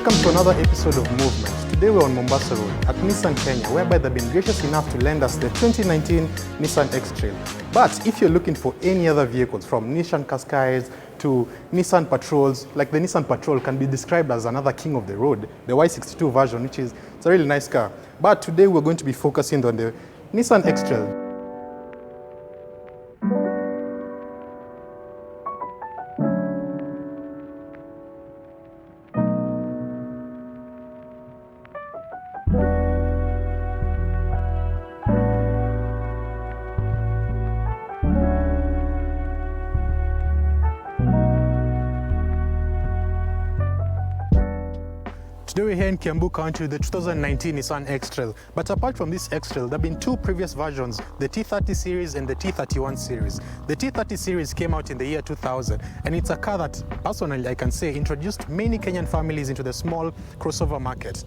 Welcome to another episode of Movement. Today we're on Mombasa Road at Nissan Kenya, whereby they've been gracious enough to lend us the 2019 Nissan X-Trail. But if you're looking for any other vehicles, from Nissan Qashqais to Nissan Patrols, like the Nissan Patrol can be described as another king of the road, the Y62 version, which is it's a really nice car. But today we're going to be focusing on the Nissan X-Trail. Today we're here in Kiambu County with the 2019 Nissan X-Trail. But apart from this X-Trail, there have been two previous versions, the T30 series and the T31 series. The T30 series came out in the year 2000, and it's a car that, personally, I can say, introduced many Kenyan families into the small crossover market.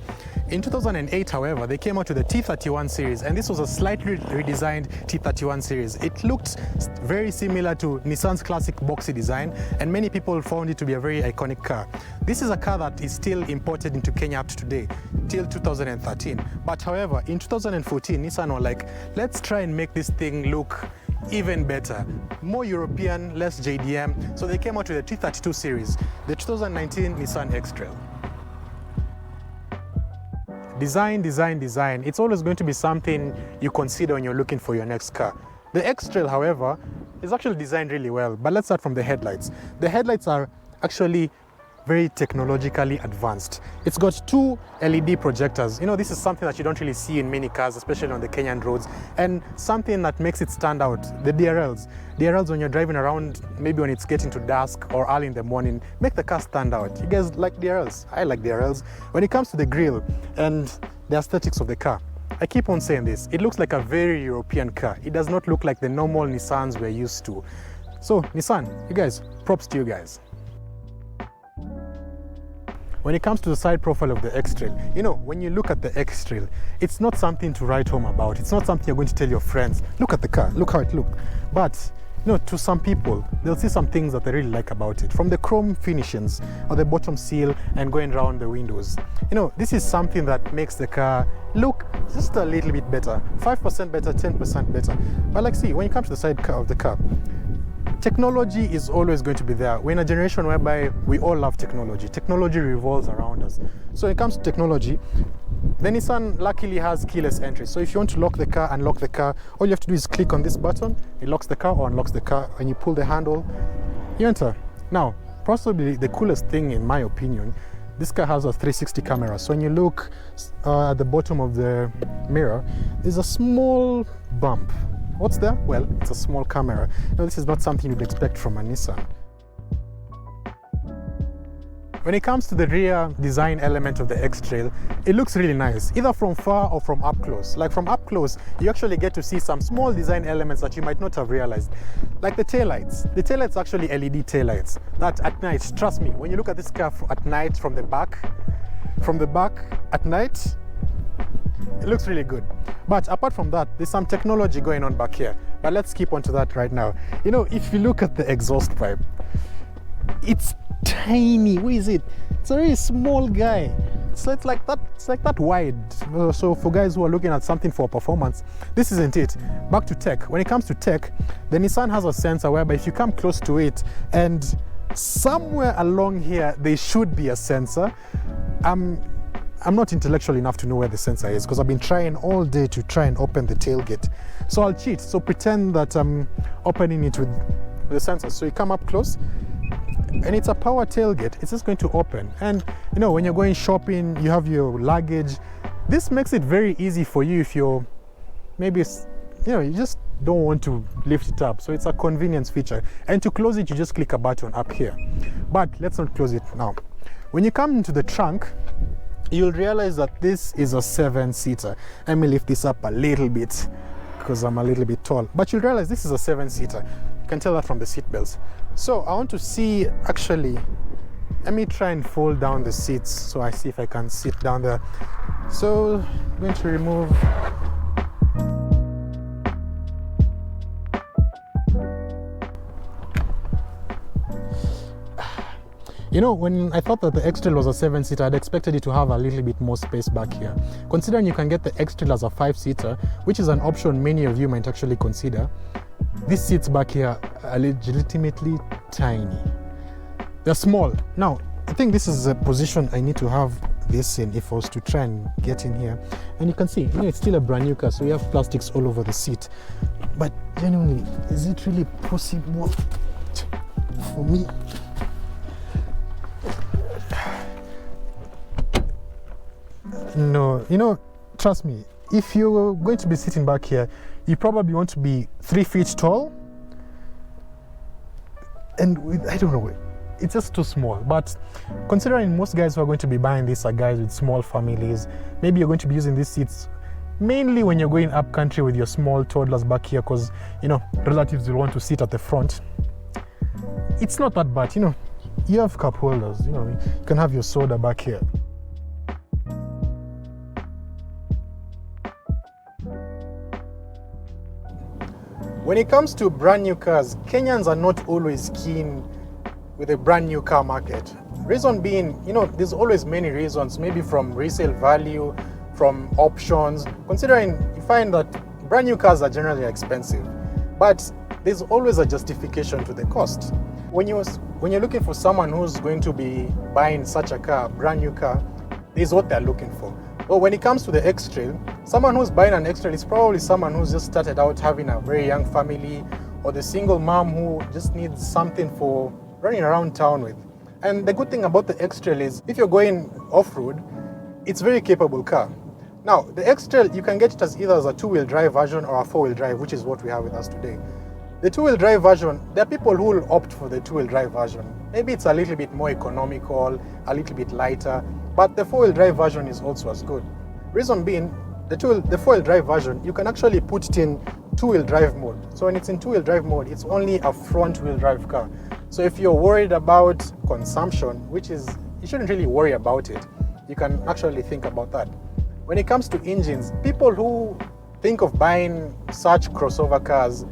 In 2008, however, they came out with the T31 series, and this was a slightly redesigned T31 series. It looked very similar to Nissan's classic boxy design, and many people found it to be a very iconic car. This is a car that is still imported into Kenya up to today, till 2013. But however, in 2014, Nissan were like, let's try and make this thing look even better, more European, less JDM. So they came out with the T32 series, the 2019 Nissan X-Trail. Design, design, design. It's always going to be something you consider when you're looking for your next car. The X-Trail, however, is actually designed really well. But let's start from the headlights. The headlights are actually very technologically advanced. It's got two LED projectors. You know, this is something that you don't really see in many cars, especially on the Kenyan roads, and something that makes it stand out, the DRLs. DRLs, when you're driving around, maybe when it's getting to dusk or early in the morning, make the car stand out. You guys like DRLs? I like DRLs. When it comes to the grille and the aesthetics of the car, I keep on saying this, it looks like a very European car. It does not look like the normal Nissans we're used to. So Nissan, you guys, props to you guys. When it comes to the side profile of the X-Trail, you know, when you look at the X-Trail, it's not something to write home about. It's not something you're going to tell your friends. Look at the car, look how it looks. But, you know, to some people, they'll see some things that they really like about it. From the chrome finishings or the bottom seal and going around the windows. You know, this is something that makes the car look just a little bit better. 5% better, 10% better. But like, see, when it comes to the side of the car, technology is always going to be there. We're in a generation whereby we all love technology. Technology revolves around us. So when it comes to technology, the Nissan luckily has keyless entry. So if you want to lock the car, unlock the car, all you have to do is click on this button. It locks the car or unlocks the car, and you pull the handle, you enter. Now, possibly the coolest thing in my opinion, this car has a 360 camera. So when you look at the bottom of the mirror, there's a small bump. What's there? Well, it's a small camera. Now, this is not something you'd expect from a Nissan. When it comes to the rear design element of the X-Trail, it looks really nice, either from far or from up close. Like from up close, you actually get to see some small design elements that you might not have realized. Like the taillights. The taillights are actually LED taillights. That at night, trust me, when you look at this car at night from the back at night, it looks really good. But apart from that, there's some technology going on back here. But let's keep on to that right now. You know, if you look at the exhaust pipe, it's tiny. Where is it? It's a very small guy. It's like that wide. So for guys who are looking at something for performance, this isn't it. Back to tech. When it comes to tech, the Nissan has a sensor whereby if you come close to it, and somewhere along here there should be a sensor. I'm not intellectual enough to know where the sensor is because I've been trying all day to try and open the tailgate. So I'll cheat. So pretend that I'm opening it with the sensor. So you come up close, and it's a power tailgate. It's just going to open. And you know, when you're going shopping, you have your luggage. This makes it very easy for you if you're maybe, you know, you just don't want to lift it up. So it's a convenience feature. And to close it, you just click a button up here. But let's not close it now. When you come into the trunk, you'll realize that this is a 7-seater. Let me lift this up a little bit because I'm a little bit tall. But you'll realize this is a 7-seater. You can tell that from the seat belts. So I want to see, actually, let me try and fold down the seats so I see if I can sit down there. So I'm going to remove. You know, when I thought that the X-Trail was a 7-seater, I'd expected it to have a little bit more space back here. Considering you can get the X-Trail as a 5-seater, which is an option many of you might actually consider, these seats back here are legitimately tiny. They're small. Now, I think this is a position I need to have this in if I was to try and get in here. And you can see, you know, it's still a brand new car, so we have plastics all over the seat. But genuinely, is it really possible for me? No, you know, trust me, if you're going to be sitting back here, you probably want to be 3 feet tall. And I don't know, it's just too small. But considering most guys who are going to be buying this are guys with small families, maybe you're going to be using these seats mainly when you're going up country with your small toddlers back here, because, you know, relatives will want to sit at the front. It's not that bad, you know, you have cup holders, you know, you can have your soda back here. When it comes to brand new cars, Kenyans are not always keen with a brand new car market. Reason being, you know, there's always many reasons, maybe from resale value, from options. Considering you find that brand new cars are generally expensive, but there's always a justification to the cost. When you're looking for someone who's going to be buying such a car, brand new car, this is what they're looking for. But when it comes to the X-Trail, someone who's buying an X-Trail is probably someone who's just started out having a very young family, or the single mom who just needs something for running around town with. And the good thing about the X-Trail is, if you're going off-road, it's a very capable car. Now, the X-Trail, you can get it as either as a 2-wheel drive version or a 4-wheel drive, which is what we have with us today. The 2-wheel drive version, there are people who will opt for the 2-wheel drive version. Maybe it's a little bit more economical, a little bit lighter, but the 4-wheel drive version is also as good. Reason being, the 4-wheel drive version, you can actually put it in 2-wheel drive mode. So when it's in 2-wheel drive mode, it's only a front-wheel drive car. So if you're worried about consumption, which is, you shouldn't really worry about it, you can actually think about that. When it comes to engines, people who think of buying such crossover cars,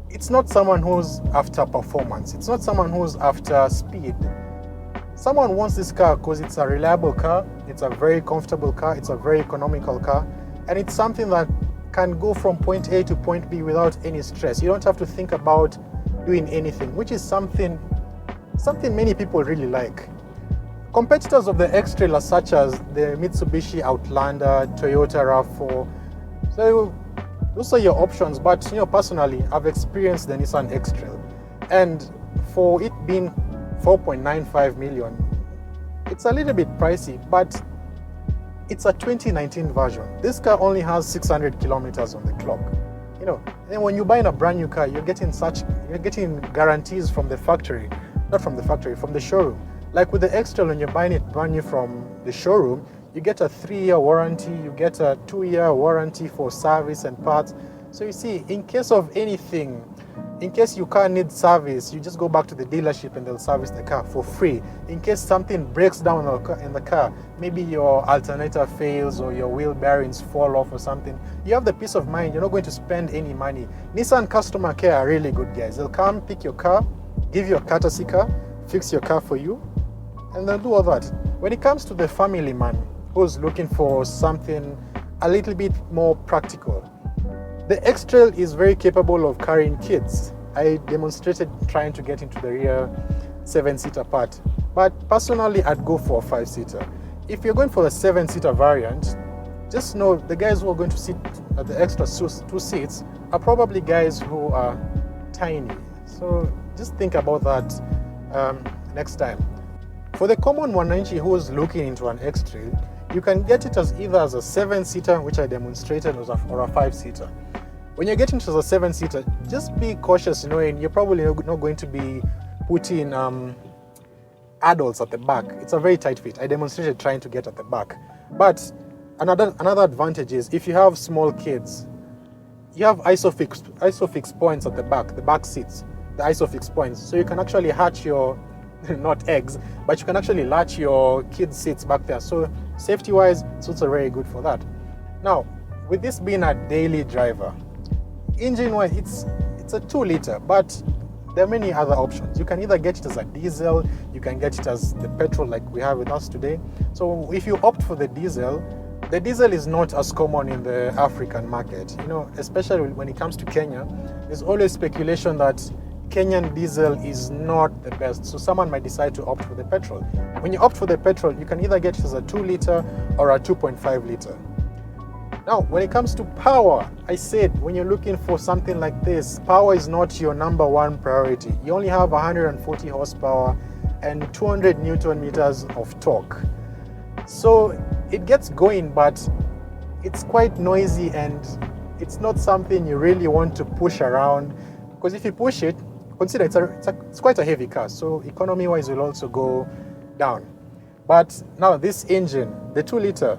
it's not someone who's after performance. It's not someone who's after speed. Someone wants this car because it's a reliable car, it's a very comfortable car, it's a very economical car, and it's something that can go from point A to point B without any stress. You don't have to think about doing anything, which is something many people really like. Competitors of the X-Trail are such as the Mitsubishi Outlander, Toyota RAV4. So those are your options, but you know, personally, I've experienced the Nissan X-Trail, and for it being 4.95 million, it's a little bit pricey, but it's a 2019 version. This car only has 600 kilometers on the clock. You know, and when you're buying a brand new car, you're getting guarantees from the factory, not from the factory, from the showroom. Like with the X-Trail, when you're buying it brand new from the showroom, you get a 3-year warranty, you get a 2-year warranty for service and parts. So you see, in case of anything, in case your car needs service, you just go back to the dealership and they'll service the car for free. In case something breaks down in the car, maybe your alternator fails or your wheel bearings fall off or something, you have the peace of mind, you're not going to spend any money. Nissan customer care are really good guys. They'll come, pick your car, give you a courtesy car, fix your car for you, and they'll do all that. When it comes to the family man who's looking for something a little bit more practical, the X-Trail is very capable of carrying kids. I demonstrated trying to get into the rear 7-seater part, but personally I'd go for a 5-seater. If you're going for the 7-seater variant, just know the guys who are going to sit at the extra 2 seats are probably guys who are tiny. So just think about that next time. For the common 190 who's looking into an X-Trail, you can get it as either as a 7-seater, which I demonstrated, or a 5-seater. When you're getting to the 7-seater, just be cautious, knowing you're probably not going to be putting adults at the back. It's a very tight fit. I demonstrated trying to get at the back. But another advantage is if you have small kids, you have isofix points at the back seats, the isofix points. So you can actually hatch your, not eggs, but you can actually latch your kids' seats back there. So safety-wise, it's also very good for that. Now, with this being a daily driver, engine-wise, it's a 2-liter, but there are many other options. You can either get it as a diesel, you can get it as the petrol like we have with us today. So if you opt for the diesel is not as common in the African market. You know, especially when it comes to Kenya, there's always speculation that Kenyan diesel is not the best. So someone might decide to opt for the petrol. When you opt for the petrol, you can either get it as a 2-liter or a 2.5-liter. Now, when it comes to power, I said when you're looking for something like this, power is not your number one priority. You only have 140 horsepower and 200 Newton meters of torque. So it gets going, but it's quite noisy and it's not something you really want to push around, because if you push it, consider it's quite a heavy car, so economy-wise will also go down. But now this engine, the 2-liter,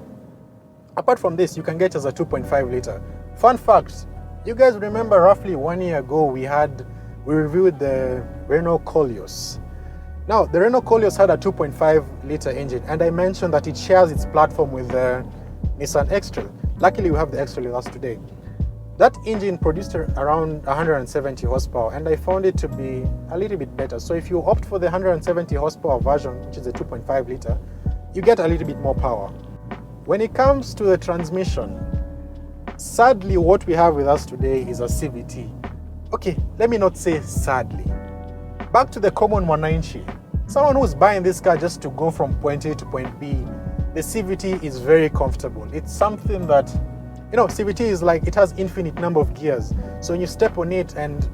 apart from this, you can get as a 2.5-liter. Fun fact, you guys remember roughly 1 year ago we reviewed the Renault Koleos. Now, the Renault Koleos had a 2.5-liter engine, and I mentioned that it shares its platform with the Nissan X-Trail. Luckily, we have the X-Trail with us today. That engine produced around 170 horsepower, and I found it to be a little bit better. So if you opt for the 170 horsepower version, which is a 2.5-liter, you get a little bit more power. When it comes to the transmission, sadly, what we have with us today is a CVT. Okay, let me not say sadly. Back to the common mwananchi. Someone who's buying this car just to go from point A to point B, the CVT is very comfortable. It's something that, you know, CVT is like, it has infinite number of gears. So when you step on it and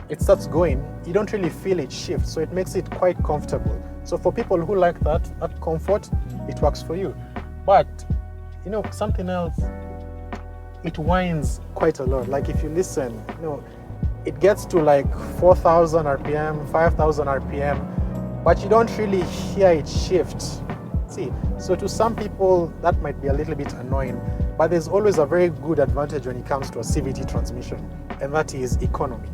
it starts going, you don't really feel it shift. So it makes it quite comfortable. So for people who like that comfort, it works for you. But, you know, something else, it whines quite a lot. Like if you listen, you know, it gets to like 4,000 RPM, 5,000 RPM, but you don't really hear it shift. See, so to some people, that might be a little bit annoying, but there's always a very good advantage when it comes to a CVT transmission, and that is economy.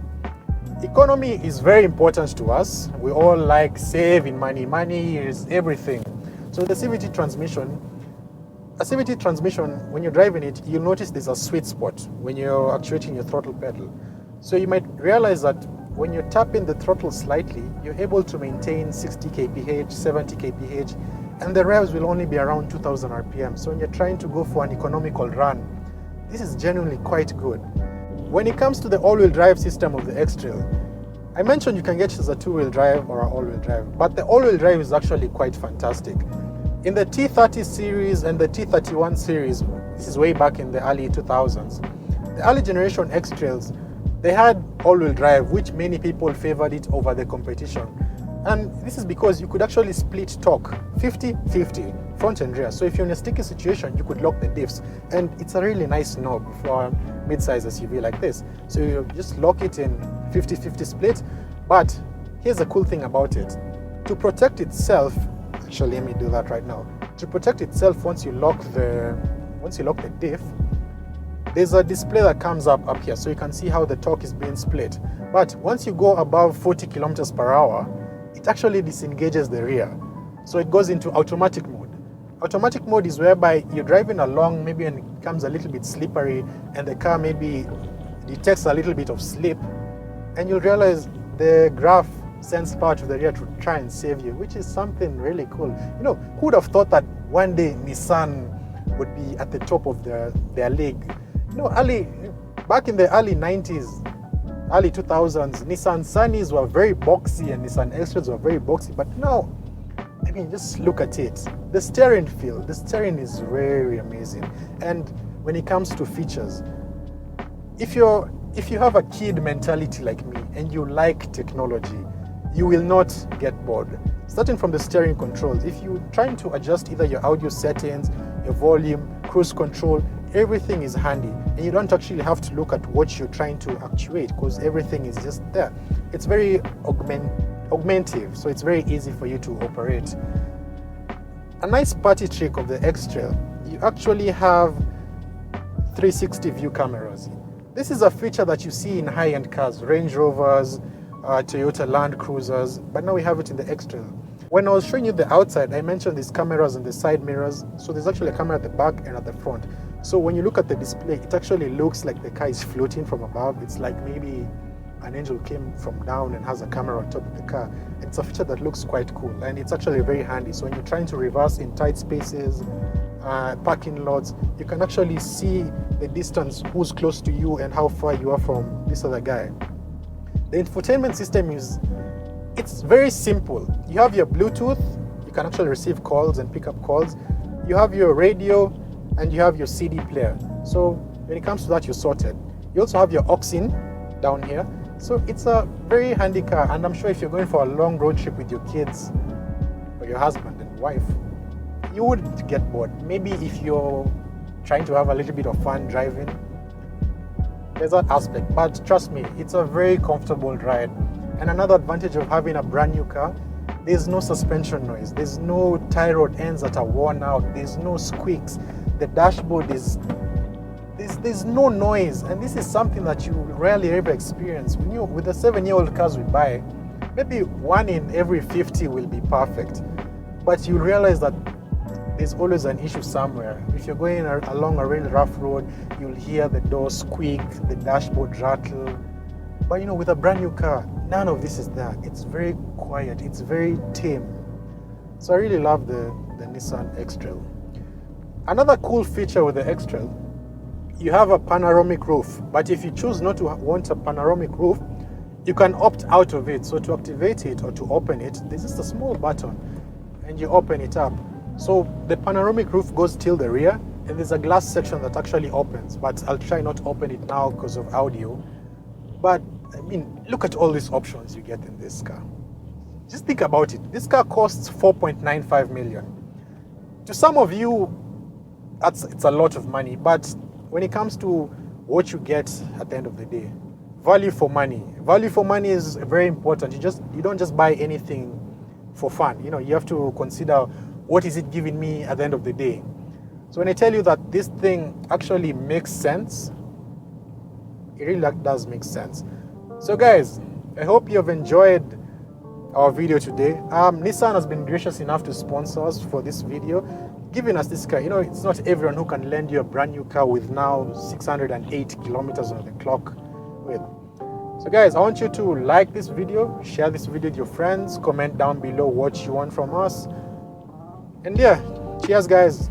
Economy is very important to us. We all like saving money. Money is everything. So the CVT transmission, when you're driving it, you'll notice there's a sweet spot when you're actuating your throttle pedal. So you might realize that when you tap in the throttle slightly, you're able to maintain 60 kph, 70 kph, and the revs will only be around 2000 RPM. So when you're trying to go for an economical run, this is genuinely quite good. When it comes to the all-wheel drive system of the X-Trail, I mentioned you can get it as a 2-wheel drive or an all-wheel drive, but the all-wheel drive is actually quite fantastic. In the T30 series and the T31 series, this is way back in the early 2000s, the early generation X-Trails, they had all-wheel drive, which many people favored it over the competition. And this is because you could actually split torque 50-50, front and rear. So if you're in a sticky situation, you could lock the diffs. And it's a really nice knob for a mid-size SUV like this. So you just lock it in 50-50 split. But here's the cool thing about it. To protect itself, actually, let me do that right now. To protect itself, once you lock the diff, there's a display that comes up here, so you can see how the torque is being split. But once you go above 40 kilometers per hour, it actually disengages the rear. So it goes into automatic mode. Automatic mode is whereby you're driving along, maybe, and it becomes a little bit slippery, and the car maybe detects a little bit of slip, and you'll realize the graph sends power to the rear to try and save you, which is something really cool. You know, who would have thought that one day Nissan would be at the top of their league? You know, back in the early 90s, early 2000s, Nissan Sunnies were very boxy and Nissan X-Trails were very boxy. But now, I mean, just look at it. The steering is very amazing. And when it comes to features, if you have a kid mentality like me and you like technology, you will not get bored. Starting from the steering controls, if you're trying to adjust either your audio settings, your volume, cruise control, everything is handy, and you don't actually have to look at what you're trying to actuate because everything is just there. It's very augmentative, so it's very easy for you to operate. A nice party trick of the X-Trail, you actually have 360 view cameras. This is a feature that you see in high-end cars, Range Rovers, Toyota Land Cruisers, but now we have it in the X-Trail. When I was showing you the outside, I mentioned these cameras in the side mirrors. So there's actually a camera at the back and at the front. So when you look at the display, it actually looks like the car is floating from above. It's like maybe an angel came from down and has a camera on top of the car. It's a feature that looks quite cool, and it's actually very handy. So when you're trying to reverse in tight spaces, parking lots, you can actually see the distance, who's close to you and how far you are from this other guy. The infotainment system it's very simple. You have your Bluetooth, you can actually receive calls and pick up calls. You have your radio and you have your CD player. So when it comes to that, you're sorted. You also have your aux in down here. So it's a very handy car, and I'm sure if you're going for a long road trip with your kids or your husband and wife, you wouldn't get bored. Maybe if you're trying to have a little bit of fun driving, there's that aspect. But trust me, it's a very comfortable ride. And another advantage of having a brand new car, there's no suspension noise, there's no tie rod ends that are worn out, there's no squeaks. The dashboard there's no noise, and this is something that you rarely ever experience. With the 7-year-old cars we buy, maybe 1 in every 50 will be perfect, but you realize that there's always an issue somewhere. If you're going along a really rough road, you'll hear the door squeak, the dashboard rattle. But with a brand new car, none of this is there. It's very quiet, it's very tame. So I really love the Nissan X-Trail. Another cool feature with the X-Trail, you have a panoramic roof, but if you choose not to want a panoramic roof, you can opt out of it. So to activate it or to open it, there's just a small button and you open it up. So the panoramic roof goes till the rear, and there's a glass section that actually opens, but I'll try not to open it now because of audio. But I mean, look at all these options you get in this car. Just think about it. This car costs 4.95 million. To some of you, it's a lot of money, but when it comes to what you get at the end of the day, value for money is very important. You don't just buy anything for fun. You have to consider, what is it giving me at the end of the day? So when I tell you that this thing actually makes sense, it really does make sense. So guys, I hope you have enjoyed our video today. Nissan has been gracious enough to sponsor us for this video, giving us this car. It's not everyone who can lend you a brand new car with now 608 kilometers on the clock with. So guys, I want you to like this video, share this video with your friends, comment down below what you want from us. And yeah, cheers guys.